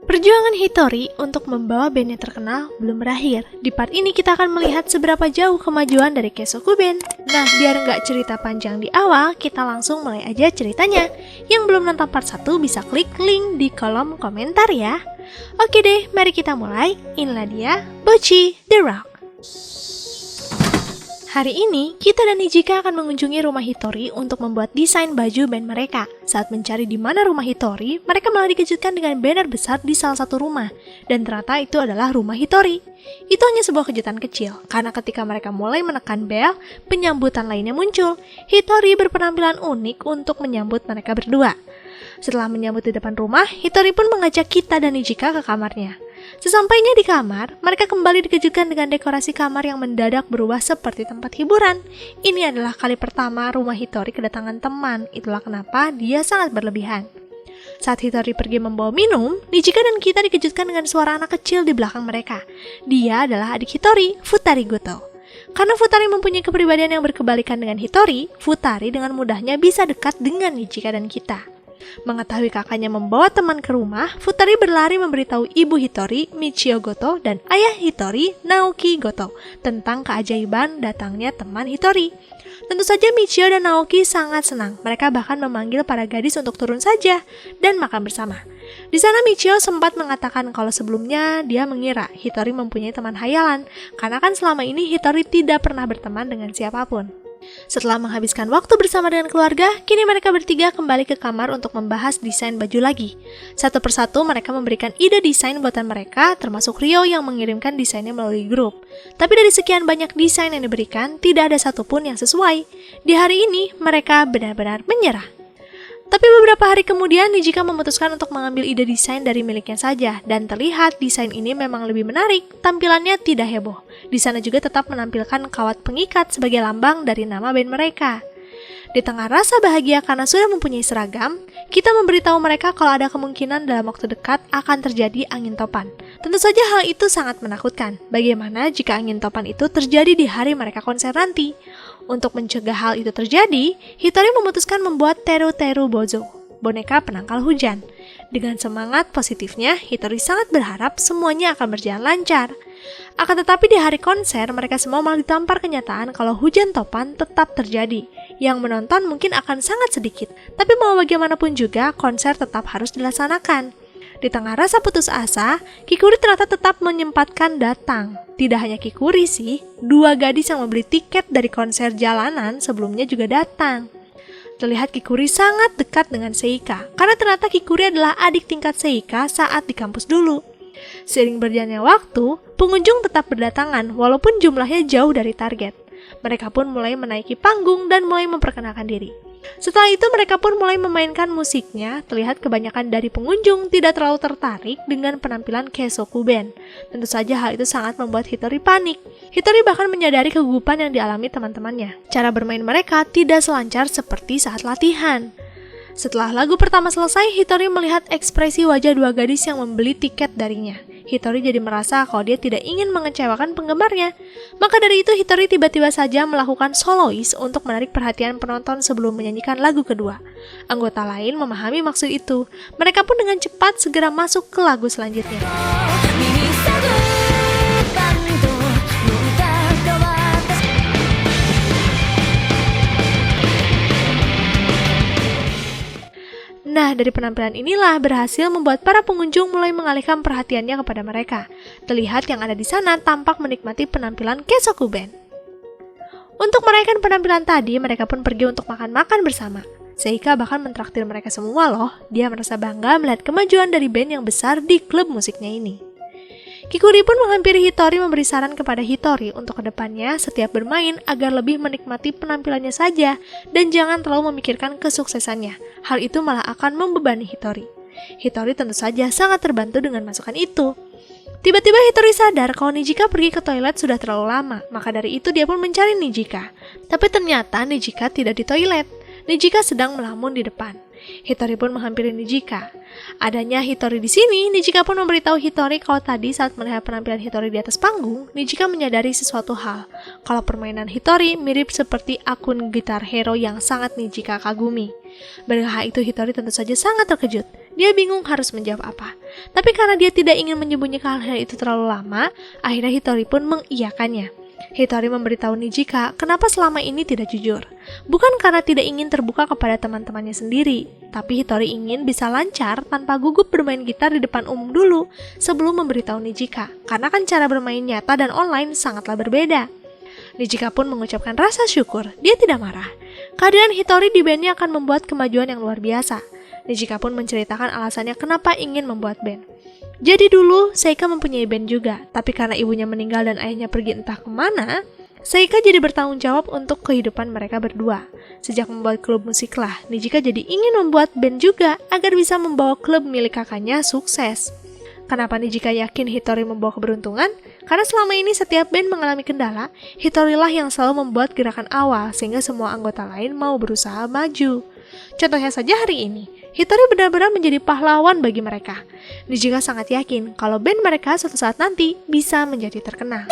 Perjuangan Hitori untuk membawa bandnya terkenal belum berakhir. Di part ini kita akan melihat seberapa jauh kemajuan dari Kesoku Band. Nah, biar nggak cerita panjang di awal, kita langsung mulai aja ceritanya. Yang belum nonton part 1 bisa klik link di kolom komentar ya. Oke deh, mari kita mulai. Inilah dia, Bocchi The Rock. Hari ini, kita dan Nijika akan mengunjungi rumah Hitori untuk membuat desain baju band mereka. Saat mencari di mana rumah Hitori, mereka malah dikejutkan dengan banner besar di salah satu rumah. Dan ternyata itu adalah rumah Hitori. Itu hanya sebuah kejutan kecil, karena ketika mereka mulai menekan bel, penyambutan lainnya muncul. Hitori berpenampilan unik untuk menyambut mereka berdua. Setelah menyambut di depan rumah, Hitori pun mengajak kita dan Nijika ke kamarnya. Sesampainya di kamar, mereka kembali dikejutkan dengan dekorasi kamar yang mendadak berubah seperti tempat hiburan. Ini adalah kali pertama rumah Hitori kedatangan teman, itulah kenapa dia sangat berlebihan. Saat Hitori pergi membawa minum, Nijika dan kita dikejutkan dengan suara anak kecil di belakang mereka. Dia adalah adik Hitori, Futari Goto. Karena Futari mempunyai kepribadian yang berkebalikan dengan Hitori, Futari dengan mudahnya bisa dekat dengan Nijika dan kita. Mengetahui kakaknya membawa teman ke rumah, Futari berlari memberitahu ibu Hitori, Michio Goto, dan ayah Hitori, Naoki Goto, tentang keajaiban datangnya teman Hitori. Tentu saja Michio dan Naoki sangat senang. Mereka bahkan memanggil para gadis untuk turun saja dan makan bersama. Di sana Michio sempat mengatakan kalau sebelumnya dia mengira Hitori mempunyai teman hayalan, karena kan selama ini Hitori tidak pernah berteman dengan siapapun. Setelah menghabiskan waktu bersama dengan keluarga, kini mereka bertiga kembali ke kamar untuk membahas desain baju lagi. Satu persatu mereka memberikan ide desain buatan mereka, termasuk Rio yang mengirimkan desainnya melalui grup. Tapi dari sekian banyak desain yang diberikan, tidak ada satupun yang sesuai. Di hari ini, mereka benar-benar menyerah. Tapi beberapa hari kemudian, Nijika memutuskan untuk mengambil ide desain dari miliknya saja, dan terlihat desain ini memang lebih menarik, tampilannya tidak heboh. Di sana juga tetap menampilkan kawat pengikat sebagai lambang dari nama band mereka. Di tengah rasa bahagia karena sudah mempunyai seragam, kita memberitahu mereka kalau ada kemungkinan dalam waktu dekat akan terjadi angin topan. Tentu saja hal itu sangat menakutkan. Bagaimana jika angin topan itu terjadi di hari mereka konser nanti? Untuk mencegah hal itu terjadi, Hitori memutuskan membuat Teru Bozo, boneka penangkal hujan. Dengan semangat positifnya, Hitori sangat berharap semuanya akan berjalan lancar. Akan tetapi di hari konser, mereka semua malah ditampar kenyataan kalau hujan topan tetap terjadi. Yang menonton mungkin akan sangat sedikit, tapi mau bagaimanapun juga, konser tetap harus dilaksanakan. Di tengah rasa putus asa, Kikuri ternyata tetap menyempatkan datang. Tidak hanya Kikuri sih, dua gadis yang membeli tiket dari konser jalanan sebelumnya juga datang. Terlihat Kikuri sangat dekat dengan Seika, karena ternyata Kikuri adalah adik tingkat Seika saat di kampus dulu. Seiring berjalannya waktu, pengunjung tetap berdatangan walaupun jumlahnya jauh dari target. Mereka pun mulai menaiki panggung dan mulai memperkenalkan diri. Setelah itu mereka pun mulai memainkan musiknya. Terlihat kebanyakan dari pengunjung tidak terlalu tertarik dengan penampilan Kesoku Band. Tentu saja hal itu sangat membuat Hitori panik. Hitori bahkan menyadari kegugupan yang dialami teman-temannya. Cara bermain mereka tidak selancar seperti saat latihan. Setelah lagu pertama selesai, Hitori melihat ekspresi wajah dua gadis yang membeli tiket darinya. Hitori jadi merasa kalau dia tidak ingin mengecewakan penggemarnya. Maka dari itu Hitori tiba-tiba saja melakukan solois untuk menarik perhatian penonton sebelum menyanyikan lagu kedua. Anggota lain memahami maksud itu. Mereka pun dengan cepat segera masuk ke lagu selanjutnya. Nah, dari penampilan inilah berhasil membuat para pengunjung mulai mengalihkan perhatiannya kepada mereka. Terlihat yang ada di sana tampak menikmati penampilan Kesoku Band. Untuk merayakan penampilan tadi, mereka pun pergi untuk makan-makan bersama. Seika bahkan mentraktir mereka semua loh. Dia merasa bangga melihat kemajuan dari band yang besar di klub musiknya ini. Kikuri pun menghampiri Hitori memberi saran kepada Hitori untuk kedepannya setiap bermain agar lebih menikmati penampilannya saja dan jangan terlalu memikirkan kesuksesannya. Hal itu malah akan membebani Hitori. Hitori tentu saja sangat terbantu dengan masukan itu. Tiba-tiba Hitori sadar kalau Nijika pergi ke toilet sudah terlalu lama, maka dari itu dia pun mencari Nijika. Tapi ternyata Nijika tidak di toilet. Nijika sedang melamun di depan. Hitori pun menghampiri Nijika. Adanya Hitori di sini, Nijika pun memberitahu Hitori kalau tadi saat melihat penampilan Hitori di atas panggung, Nijika menyadari sesuatu hal. Kalau permainan Hitori mirip seperti akun gitar hero yang sangat Nijika kagumi. Mendengar itu Hitori tentu saja sangat terkejut. Dia bingung harus menjawab apa. Tapi karena dia tidak ingin menyembunyikan hal itu terlalu lama, akhirnya Hitori pun mengiyakannya. Hitori memberitahu Nijika kenapa selama ini tidak jujur. Bukan karena tidak ingin terbuka kepada teman-temannya sendiri, tapi Hitori ingin bisa lancar tanpa gugup bermain gitar di depan umum dulu sebelum memberitahu Nijika. Karena kan cara bermain nyata dan online sangatlah berbeda. Nijika pun mengucapkan rasa syukur, dia tidak marah. Kehadiran Hitori di bandnya akan membuat kemajuan yang luar biasa. Nijika pun menceritakan alasannya kenapa ingin membuat band. Jadi dulu, Seika mempunyai band juga, tapi karena ibunya meninggal dan ayahnya pergi entah kemana, Seika jadi bertanggung jawab untuk kehidupan mereka berdua. Sejak membuat klub musiklah, Nijika jadi ingin membuat band juga agar bisa membawa klub milik kakaknya sukses. Kenapa Nijika yakin Hitori membawa keberuntungan? Karena selama ini setiap band mengalami kendala, Hitorilah yang selalu membuat gerakan awal sehingga semua anggota lain mau berusaha maju. Contohnya saja hari ini, Hitori benar-benar menjadi pahlawan bagi mereka. Nijika sangat yakin kalau band mereka suatu saat nanti bisa menjadi terkenal.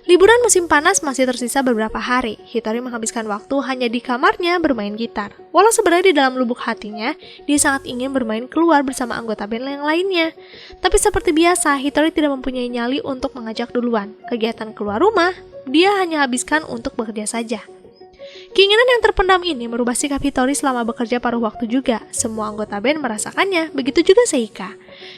Liburan musim panas masih tersisa beberapa hari. Hitori menghabiskan waktu hanya di kamarnya bermain gitar. Walau sebenarnya di dalam lubuk hatinya, dia sangat ingin bermain keluar bersama anggota band yang lainnya. Tapi seperti biasa, Hitori tidak mempunyai nyali untuk mengajak duluan. Kegiatan keluar rumah, dia hanya habiskan untuk bekerja saja. Keinginan yang terpendam ini merubah sikap Hitori selama bekerja paruh waktu juga. Semua anggota band merasakannya, begitu juga Seika.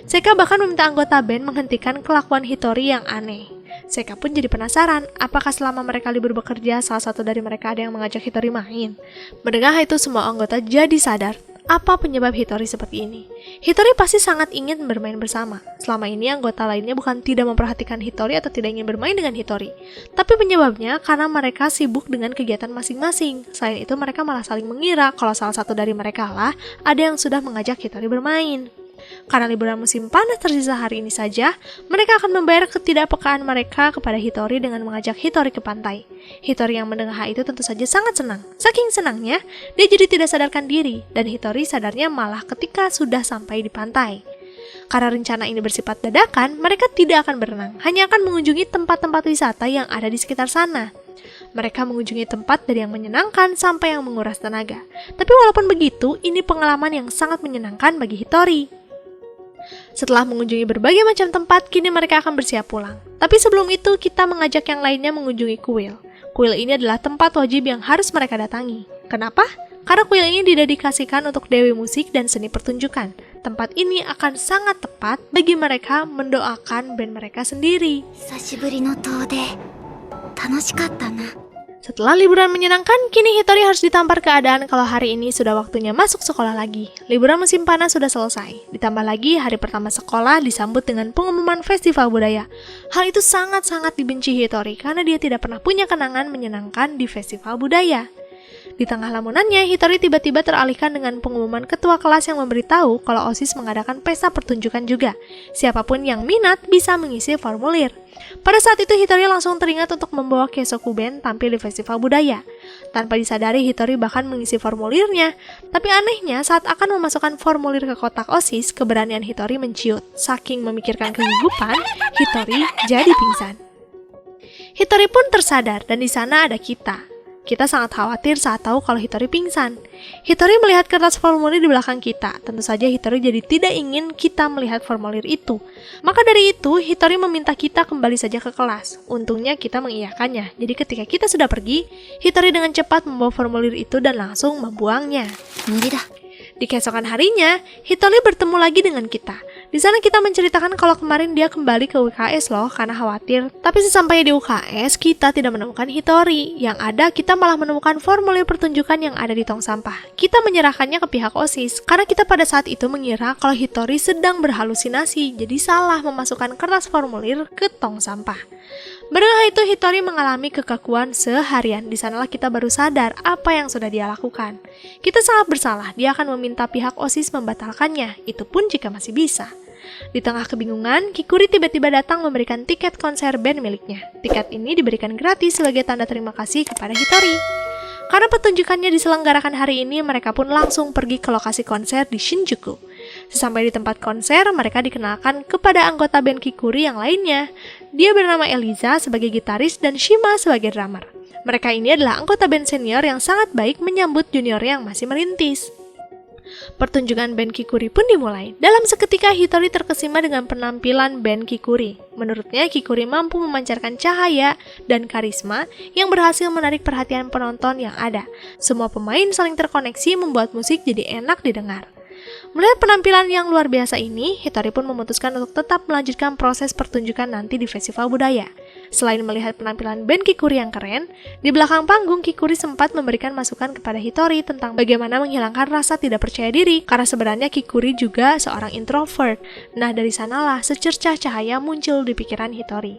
Seika bahkan meminta anggota band menghentikan kelakuan Hitori yang aneh. Seika pun jadi penasaran, apakah selama mereka libur bekerja, salah satu dari mereka ada yang mengajak Hitori main. Mendengar itu semua anggota jadi sadar, apa penyebab Hitori seperti ini. Hitori pasti sangat ingin bermain bersama. Selama ini anggota lainnya bukan tidak memperhatikan Hitori atau tidak ingin bermain dengan Hitori, tapi penyebabnya karena mereka sibuk dengan kegiatan masing-masing. Selain itu mereka malah saling mengira kalau salah satu dari mereka lah ada yang sudah mengajak Hitori bermain. Karena liburan musim panas tersisa hari ini saja, mereka akan membayar ketidakpekaan mereka kepada Hitori dengan mengajak Hitori ke pantai. Hitori yang mendengar hal itu tentu saja sangat senang. Saking senangnya, dia jadi tidak sadarkan diri, dan Hitori sadarnya malah ketika sudah sampai di pantai. Karena rencana ini bersifat dadakan, mereka tidak akan berenang, hanya akan mengunjungi tempat-tempat wisata yang ada di sekitar sana. Mereka mengunjungi tempat dari yang menyenangkan sampai yang menguras tenaga. Tapi walaupun begitu, ini pengalaman yang sangat menyenangkan bagi Hitori. Setelah mengunjungi berbagai macam tempat, kini mereka akan bersiap pulang. Tapi sebelum itu, kita mengajak yang lainnya mengunjungi kuil. Kuil ini adalah tempat wajib yang harus mereka datangi. Kenapa? Karena kuil ini didedikasikan untuk dewi musik dan seni pertunjukan. Tempat ini akan sangat tepat bagi mereka mendoakan band mereka sendiri. Setelah liburan menyenangkan, kini Hitori harus ditampar keadaan kalau hari ini sudah waktunya masuk sekolah lagi. Liburan musim panas sudah selesai. Ditambah lagi, hari pertama sekolah disambut dengan pengumuman festival budaya. Hal itu sangat-sangat dibenci Hitori karena dia tidak pernah punya kenangan menyenangkan di festival budaya. Di tengah lamunannya, Hitori tiba-tiba teralihkan dengan pengumuman ketua kelas yang memberitahu kalau OSIS mengadakan pesta pertunjukan juga. Siapapun yang minat bisa mengisi formulir. Pada saat itu Hitori langsung teringat untuk membawa Keisoku Band tampil di festival budaya. Tanpa disadari Hitori bahkan mengisi formulirnya. Tapi anehnya saat akan memasukkan formulir ke kotak OSIS, keberanian Hitori menciut. Saking memikirkan kegugupan, Hitori jadi pingsan. Hitori pun tersadar dan di sana ada kita. Kita sangat khawatir saat tahu kalau Hitori pingsan. Hitori melihat kertas formulir di belakang kita. Tentu saja Hitori jadi tidak ingin kita melihat formulir itu. Maka dari itu, Hitori meminta kita kembali saja ke kelas. Untungnya kita mengiyakannya. Jadi ketika kita sudah pergi, Hitori dengan cepat membawa formulir itu dan langsung membuangnya. Di keesokan harinya, Hitori bertemu lagi dengan kita. Di sana kita menceritakan kalau kemarin dia kembali ke UKS loh karena khawatir. Tapi sesampainya di UKS, kita tidak menemukan Hitori. Yang ada, kita malah menemukan formulir pertunjukan yang ada di tong sampah. Kita menyerahkannya ke pihak OSIS karena kita pada saat itu mengira kalau Hitori sedang berhalusinasi. Jadi salah memasukkan kertas formulir ke tong sampah. Mendengar itu, Hitori mengalami kekakuan seharian. Di sanalah kita baru sadar apa yang sudah dia lakukan. Kita sangat bersalah, dia akan meminta pihak OSIS membatalkannya, itu pun jika masih bisa. Di tengah kebingungan, Kikuri tiba-tiba datang memberikan tiket konser band miliknya. Tiket ini diberikan gratis sebagai tanda terima kasih kepada Hitori. Karena pertunjukannya diselenggarakan hari ini, mereka pun langsung pergi ke lokasi konser di Shinjuku. Sesampai di tempat konser, mereka dikenalkan kepada anggota band Kikuri yang lainnya. Dia bernama Eliza sebagai gitaris dan Shima sebagai drummer. Mereka ini adalah anggota band senior yang sangat baik menyambut junior yang masih merintis. Pertunjukan band Kikuri pun dimulai. Dalam seketika Hitori terkesima dengan penampilan band Kikuri. Menurutnya Kikuri mampu memancarkan cahaya dan karisma yang berhasil menarik perhatian penonton yang ada. Semua pemain saling terkoneksi membuat musik jadi enak didengar. Melihat penampilan yang luar biasa ini, Hitori pun memutuskan untuk tetap melanjutkan proses pertunjukan nanti di festival budaya. Selain melihat penampilan band Kikuri yang keren, di belakang panggung Kikuri sempat memberikan masukan kepada Hitori tentang bagaimana menghilangkan rasa tidak percaya diri, karena sebenarnya Kikuri juga seorang introvert. Nah, dari sanalah secercah cahaya muncul di pikiran Hitori.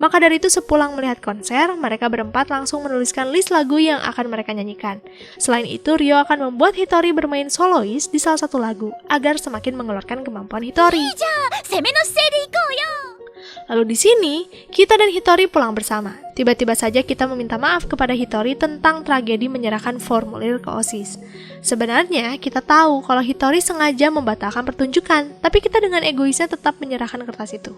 Maka dari itu sepulang melihat konser, mereka berempat langsung menuliskan list lagu yang akan mereka nyanyikan. Selain itu, Ryo akan membuat Hitori bermain solois di salah satu lagu, agar semakin mengeluarkan kemampuan Hitori. Lalu di sini, kita dan Hitori pulang bersama. Tiba-tiba saja kita meminta maaf kepada Hitori tentang tragedi menyerahkan formulir ke OSIS. Sebenarnya, kita tahu kalau Hitori sengaja membatalkan pertunjukan, tapi kita dengan egoisnya tetap menyerahkan kertas itu.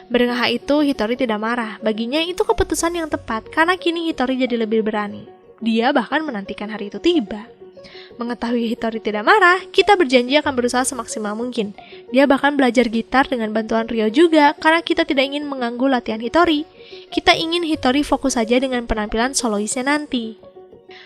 Mendengar hal itu, Hitori tidak marah. Baginya itu keputusan yang tepat, karena kini Hitori jadi lebih berani. Dia bahkan menantikan hari itu tiba. Mengetahui Hitori tidak marah, kita berjanji akan berusaha semaksimal mungkin. Dia bahkan belajar gitar dengan bantuan Ryo juga, karena kita tidak ingin mengganggu latihan Hitori. Kita ingin Hitori fokus saja dengan penampilan soloisnya nanti.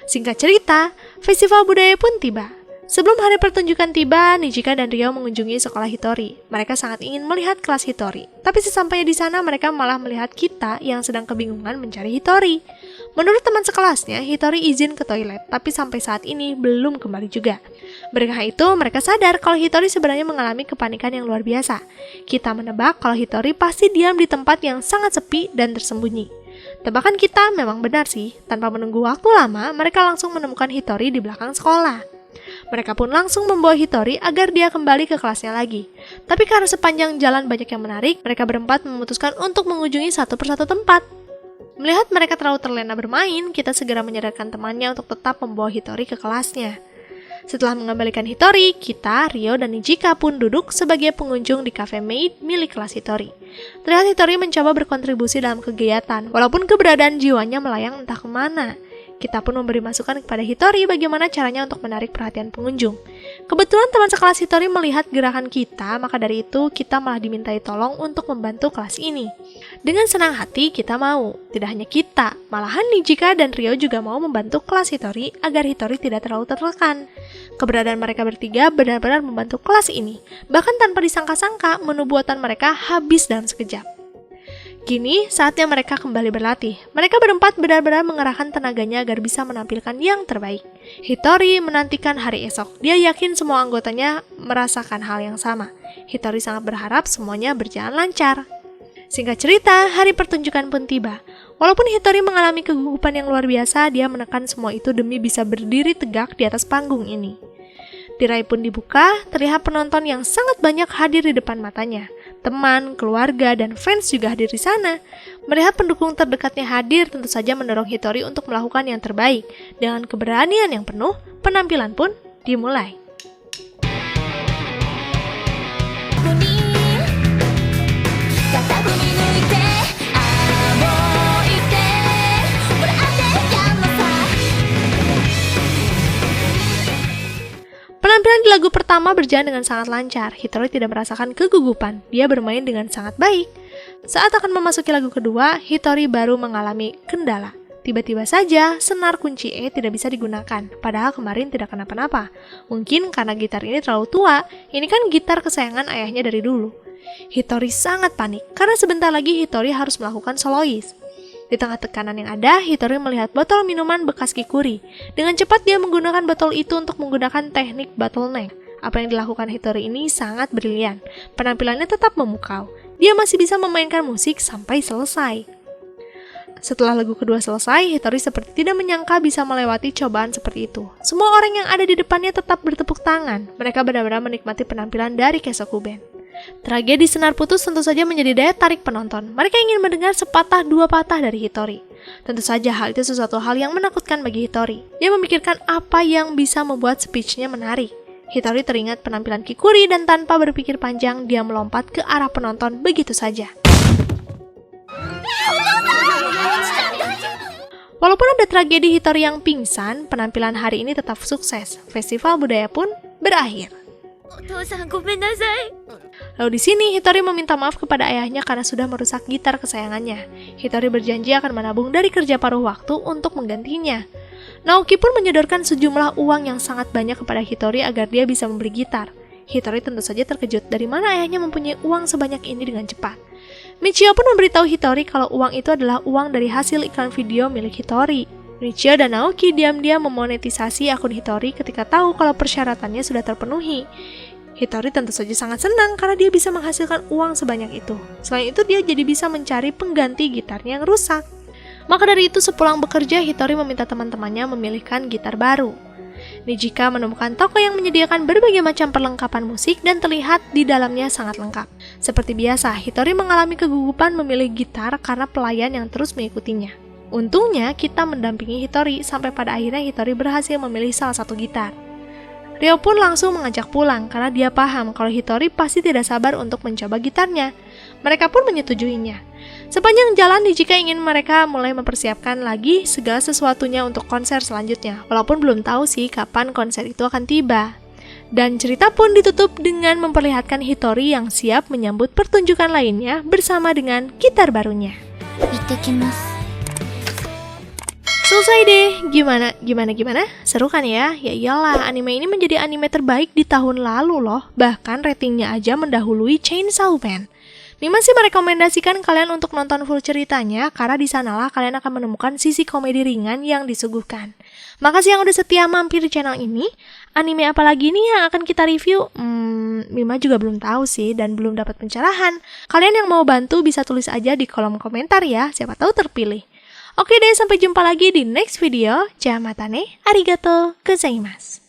Singkat cerita, festival budaya pun tiba. Sebelum hari pertunjukan tiba, Nijika dan Ryo mengunjungi sekolah Hitori. Mereka sangat ingin melihat kelas Hitori. Tapi sesampainya di sana, mereka malah melihat kita yang sedang kebingungan mencari Hitori. Menurut teman sekelasnya, Hitori izin ke toilet, tapi sampai saat ini belum kembali juga. Mendengar itu, mereka sadar kalau Hitori sebenarnya mengalami kepanikan yang luar biasa. Kita menebak kalau Hitori pasti diam di tempat yang sangat sepi dan tersembunyi. Tebakan kita memang benar sih. Tanpa menunggu waktu lama, mereka langsung menemukan Hitori di belakang sekolah. Mereka pun langsung membawa Hitori agar dia kembali ke kelasnya lagi. Tapi karena sepanjang jalan banyak yang menarik, mereka berempat memutuskan untuk mengunjungi satu persatu tempat. Melihat mereka terlalu terlena bermain, kita segera menyadarkan temannya untuk tetap membawa Hitori ke kelasnya. Setelah mengembalikan Hitori, kita, Ryo, dan Nijika pun duduk sebagai pengunjung di cafe maid milik kelas Hitori. Terlihat Hitori mencoba berkontribusi dalam kegiatan, walaupun keberadaan jiwanya melayang entah kemana. Kita pun memberi masukan kepada Hitori bagaimana caranya untuk menarik perhatian pengunjung. Kebetulan teman sekelas Hitori melihat gerakan kita, maka dari itu kita malah dimintai tolong untuk membantu kelas ini. Dengan senang hati kita mau. Tidak hanya kita, malahan Nijika dan Ryo juga mau membantu kelas Hitori agar Hitori tidak terlalu tertekan. Keberadaan mereka bertiga benar-benar membantu kelas ini. Bahkan tanpa disangka-sangka, menu buatan mereka habis dalam sekejap. Kini, saatnya mereka kembali berlatih. Mereka berempat benar-benar mengerahkan tenaganya agar bisa menampilkan yang terbaik. Hitori menantikan hari esok. Dia yakin semua anggotanya merasakan hal yang sama. Hitori sangat berharap semuanya berjalan lancar. Singkat cerita, hari pertunjukan pun tiba. Walaupun Hitori mengalami kegugupan yang luar biasa, dia menekan semua itu demi bisa berdiri tegak di atas panggung ini. Tirai pun dibuka, terlihat penonton yang sangat banyak hadir di depan matanya. Teman, keluarga, dan fans juga hadir di sana. Melihat pendukung terdekatnya hadir, tentu saja mendorong Hitori untuk melakukan yang terbaik. Dengan keberanian yang penuh, penampilan pun dimulai. Penampilan di lagu pertama berjalan dengan sangat lancar. Hitori tidak merasakan kegugupan. Dia bermain dengan sangat baik. Saat akan memasuki lagu kedua, Hitori baru mengalami kendala. Tiba-tiba saja, senar kunci E tidak bisa digunakan, padahal kemarin tidak kenapa-napa. Mungkin karena gitar ini terlalu tua, ini kan gitar kesayangan ayahnya dari dulu. Hitori sangat panik, karena sebentar lagi Hitori harus melakukan solois. Di tengah tekanan yang ada, Hitori melihat botol minuman bekas Kikuri. Dengan cepat dia menggunakan botol itu untuk menggunakan teknik bottleneck. Apa yang dilakukan Hitori ini sangat brilian. Penampilannya tetap memukau. Dia masih bisa memainkan musik sampai selesai. Setelah lagu kedua selesai, Hitori seperti tidak menyangka bisa melewati cobaan seperti itu. Semua orang yang ada di depannya tetap bertepuk tangan. Mereka benar-benar menikmati penampilan dari Kesoku Band. Tragedi senar putus tentu saja menjadi daya tarik penonton. Mereka ingin mendengar sepatah dua patah dari Hitori. Tentu saja hal itu sesuatu hal yang menakutkan bagi Hitori. Dia memikirkan apa yang bisa membuat speech-nya menarik. Hitori teringat penampilan Kikuri dan tanpa berpikir panjang, dia melompat ke arah penonton begitu saja. Walaupun ada tragedi Hitori yang pingsan, penampilan hari ini tetap sukses. Festival budaya pun berakhir. Lalu di sini Hitori meminta maaf kepada ayahnya karena sudah merusak gitar kesayangannya. Hitori berjanji akan menabung dari kerja paruh waktu untuk menggantinya. Naoki pun menyodorkan sejumlah uang yang sangat banyak kepada Hitori agar dia bisa membeli gitar. Hitori tentu saja terkejut dari mana ayahnya mempunyai uang sebanyak ini dengan cepat. Michio pun memberitahu Hitori kalau uang itu adalah uang dari hasil iklan video milik Hitori. Michio dan Naoki diam-diam memonetisasi akun Hitori ketika tahu kalau persyaratannya sudah terpenuhi. Hitori tentu saja sangat senang karena dia bisa menghasilkan uang sebanyak itu. Selain itu, dia jadi bisa mencari pengganti gitarnya yang rusak. Maka dari itu, sepulang bekerja, Hitori meminta teman-temannya memilihkan gitar baru. Nijika menemukan toko yang menyediakan berbagai macam perlengkapan musik dan terlihat di dalamnya sangat lengkap. Seperti biasa, Hitori mengalami kegugupan memilih gitar karena pelayan yang terus mengikutinya. Untungnya, kita mendampingi Hitori sampai pada akhirnya Hitori berhasil memilih salah satu gitar. Ryo pun langsung mengajak pulang karena dia paham kalau Hitori pasti tidak sabar untuk mencoba gitarnya. Mereka pun menyetujuinya. Sepanjang jalan, Nijika ingin mereka mulai mempersiapkan lagi segala sesuatunya untuk konser selanjutnya, walaupun belum tahu sih kapan konser itu akan tiba. Dan cerita pun ditutup dengan memperlihatkan Hitori yang siap menyambut pertunjukan lainnya bersama dengan gitar barunya. Selesai deh, gimana? Seru kan ya? Ya iyalah, anime ini menjadi anime terbaik di tahun lalu loh. Bahkan ratingnya aja mendahului Chainsaw Man. Mima sih merekomendasikan kalian untuk nonton full ceritanya, karena di sanalah kalian akan menemukan sisi komedi ringan yang disuguhkan. Makasih yang udah setia mampir di channel ini. Anime apa lagi nih yang akan kita review? Mima juga belum tahu sih dan belum dapat pencerahan. Kalian yang mau bantu bisa tulis aja di kolom komentar ya, siapa tahu terpilih. Oke deh, sampai jumpa lagi di next video. Jamatane, arigato gozaimasu.